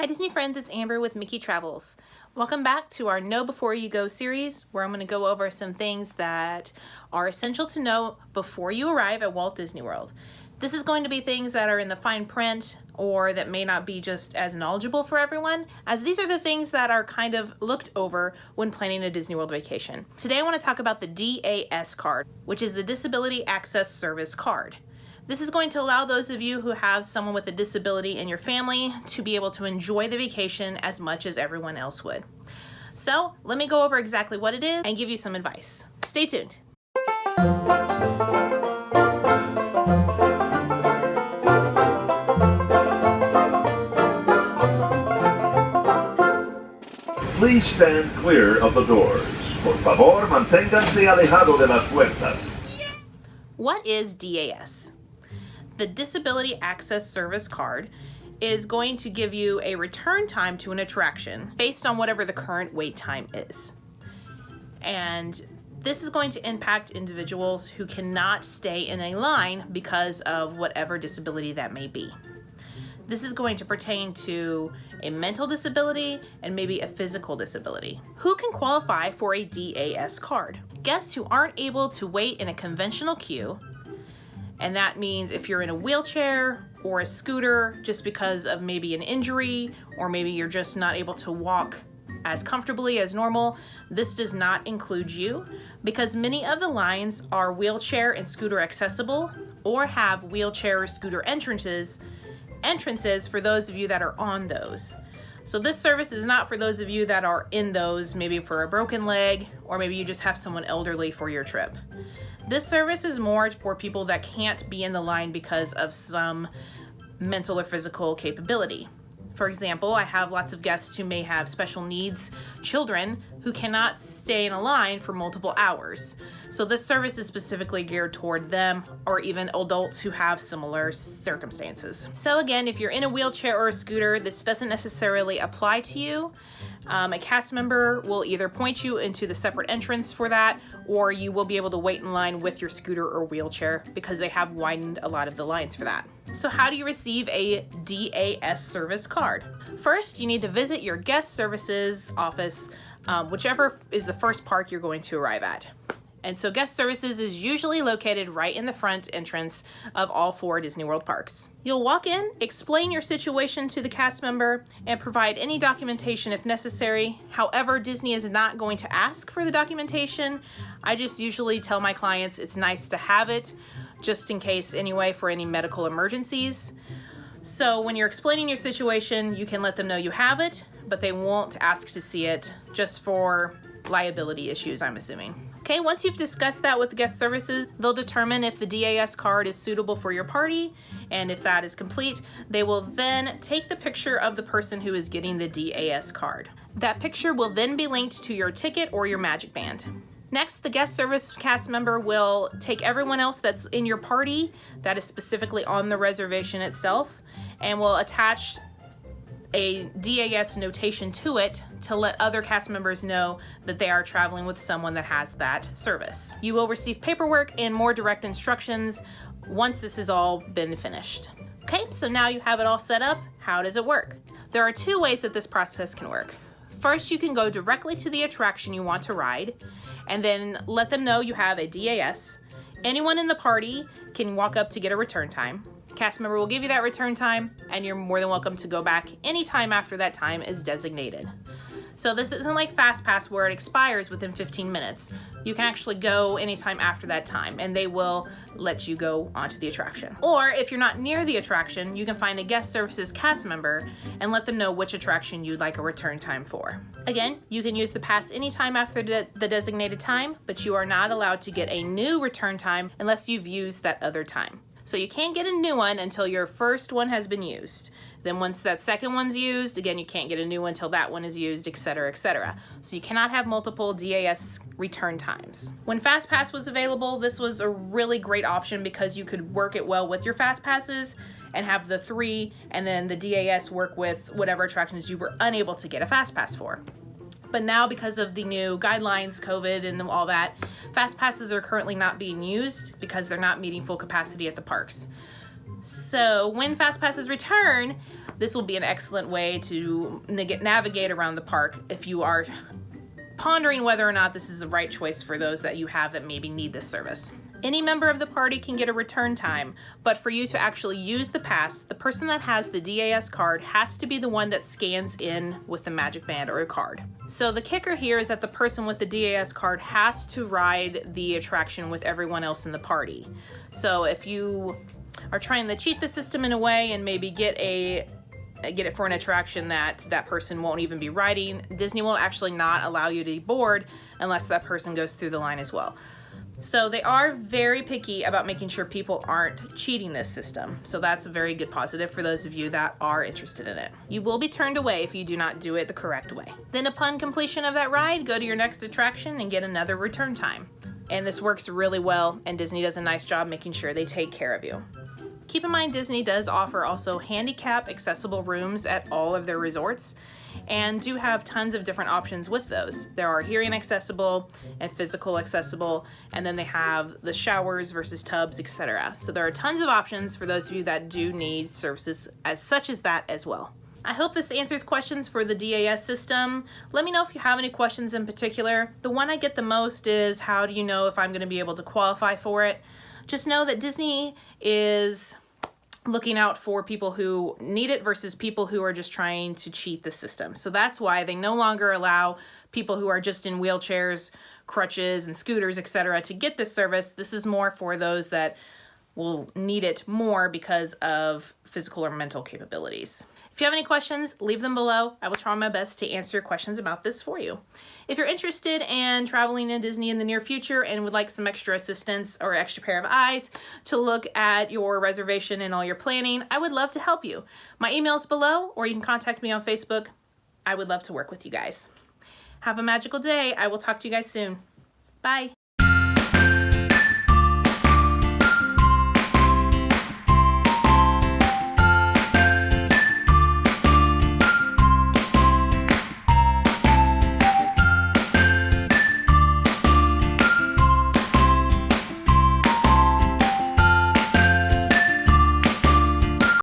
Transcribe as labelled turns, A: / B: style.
A: Hi Disney friends, it's Amber with Mickey Travels. Welcome back to our Know Before You Go series, where I'm going to go over some things that are essential to know before you arrive at Walt Disney World. This is going to be things that are in the fine print or that may not be just as knowledgeable for everyone, as these are the things that are kind of looked over when planning a Disney World vacation. Today I want to talk about the DAS card, which is the Disability Access Service card. This is going to allow those of you who have someone with a disability in your family to be able to enjoy the vacation as much as everyone else would. So let me go over exactly what it is and give you some advice. Stay tuned.
B: Please stand clear of the doors. Por favor, manténganse alejado de las puertas.
A: What is DAS? The Disability Access Service card is going to give you a return time to an attraction based on whatever the current wait time is. And this is going to impact individuals who cannot stay in a line because of whatever disability that may be. This is going to pertain to a mental disability and maybe a physical disability. Who can qualify for a DAS card? Guests who aren't able to wait in a conventional queue, and that means if you're in a wheelchair or a scooter just because of maybe an injury, or maybe you're just not able to walk as comfortably as normal, this does not include you because many of the lines are wheelchair and scooter accessible or have wheelchair or scooter entrances for those of you that are on those. So this service is not for those of you that are in those, maybe for a broken leg, or maybe you just have someone elderly for your trip. This service is more for people that can't be in the line because of some mental or physical capability. For example, I have lots of guests who may have special needs children who cannot stay in a line for multiple hours. So this service is specifically geared toward them or even adults who have similar circumstances. So again, if you're in a wheelchair or a scooter, this doesn't necessarily apply to you. A cast member will either point you into the separate entrance for that, or you will be able to wait in line with your scooter or wheelchair because they have widened a lot of the lines for that. So how do you receive a DAS service card? First, you need to visit your guest services office, whichever is the first park you're going to arrive at. And so guest services is usually located right in the front entrance of all 4 Disney World parks. You'll walk in, explain your situation to the cast member, and provide any documentation if necessary. However, Disney is not going to ask for the documentation. I just usually tell my clients it's nice to have it, just in case anyway, for any medical emergencies. So when you're explaining your situation, you can let them know you have it, but they won't ask to see it just for liability issues, I'm assuming. Okay, once you've discussed that with the guest services, they'll determine if the DAS card is suitable for your party, and if that is complete, they will then take the picture of the person who is getting the DAS card. That picture will then be linked to your ticket or your Magic Band. Next, the guest service cast member will take everyone else that's in your party that is specifically on the reservation itself and will attach a DAS notation to it to let other cast members know that they are traveling with someone that has that service. You will receive paperwork and more direct instructions once this has all been finished. Okay, so now you have it all set up. How does it work? There are 2 ways that this process can work. First, you can go directly to the attraction you want to ride and then let them know you have a DAS. Anyone in the party can walk up to get a return time. Cast member will give you that return time, and you're more than welcome to go back anytime after that time is designated. So this isn't like Fast Pass where it expires within 15 minutes. You can actually go anytime after that time, and they will let you go onto the attraction. Or if you're not near the attraction, you can find a guest services cast member and let them know which attraction you'd like a return time for. Again, you can use the pass anytime after the designated time, but you are not allowed to get a new return time unless you've used that other time. So you can't get a new one until your first one has been used. Then once that second one's used, again, you can't get a new one until that one is used, etc., etc. So you cannot have multiple DAS return times. When Fast Pass was available, this was a really great option because you could work it well with your Fast Passes and have the 3, and then the DAS work with whatever attractions you were unable to get a Fast Pass for. But now, because of the new guidelines, COVID and all that, Fast Passes are currently not being used because they're not meeting full capacity at the parks. So when Fast Passes return, This will be an excellent way to navigate around the park if you are pondering whether or not this is the right choice for those that you have that maybe need this service. Any member of the party can get a return time, but for you to actually use the pass, the person that has the DAS card has to be the one that scans in with the magic band or a card. So the kicker here is that the person with the DAS card has to ride the attraction with everyone else in the party. So if you are trying to cheat the system in a way and maybe get it for an attraction that person won't even be riding, Disney will actually not allow you to board unless that person goes through the line as well. So they are very picky about making sure people aren't cheating this system. So that's a very good positive for those of you that are interested in it. You will be turned away if you do not do it the correct way. Then upon completion of that ride, go to your next attraction and get another return time. And this works really well, and Disney does a nice job making sure they take care of you. Keep in mind, Disney does offer also handicap accessible rooms at all of their resorts and do have tons of different options with those. There are hearing accessible and physical accessible, and then they have the showers versus tubs, etc. So there are tons of options for those of you that do need services such as that as well. I hope this answers questions for the DAS system. Let me know if you have any questions in particular. The one I get the most is, how do you know if I'm going to be able to qualify for it? Just know that Disney is looking out for people who need it versus people who are just trying to cheat the system. So that's why they no longer allow people who are just in wheelchairs, crutches, and scooters, etc. to get this service. This is more for those that will need it more because of physical or mental capabilities. If you have any questions, leave them below. I will try my best to answer your questions about this for you. If you're interested in traveling in Disney in the near future and would like some extra assistance or extra pair of eyes to look at your reservation and all your planning, I would love to help you. My email's below, or you can contact me on Facebook. I would love to work with you guys. Have a magical day. I will talk to you guys soon. Bye.